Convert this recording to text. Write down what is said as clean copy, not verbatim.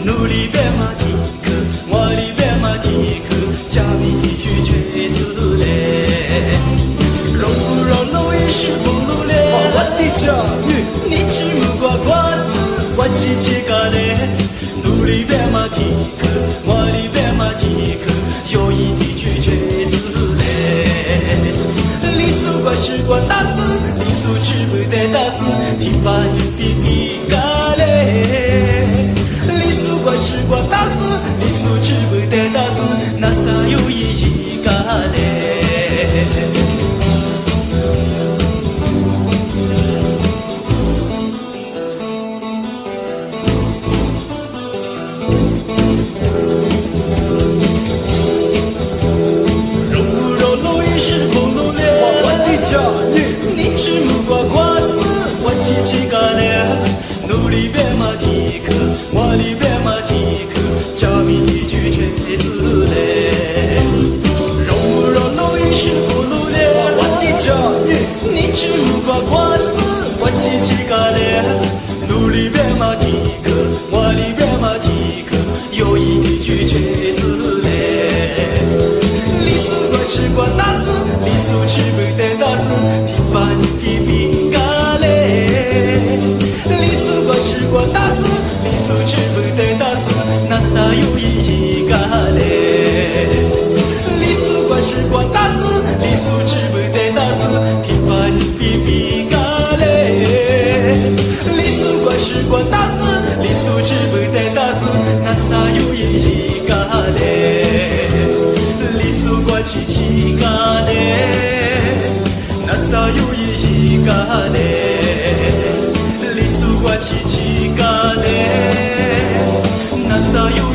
努力变马蹄克，我里变马蹄克，加米地区却自嘞。肉肉也是不努力，我的家女，你吃木瓜瓜子，我叽叽嘎嘞。努力变马蹄克，我里变马蹄克，有一地区却自嘞。李叔管是管大事，李叔吃不得大事，听把牛逼逼嘎嘞。管是管大事，你所知不得大事，那啥有意义噶嘞？肉也是不努力，我的家女，你吃木瓜瓜子，我叽叽嘎嘞，努力变马蹄克，我里变。加米地区却自嘞，肉也是不努力，我的家女，你吃木瓜瓜子，我叽叽嘎嘞，努力变马蹄克，我里变马蹄克，有一地区却自嘞。李叔管是管大事，李叔吃不得大事，听把你批评嘎嘞。李叔管是管大事，李叔吃不得大事。那啥有意义噶嘞？李叔管是管大事，李叔吃不得大事，听把你批评嘎嘞。李叔管是管大事，李叔吃不得大事，那啥有意义噶嘞？李叔管叽叽嘎嘞，那啥有意义噶嘞？李叔管叽叽嘎嘞。那啥有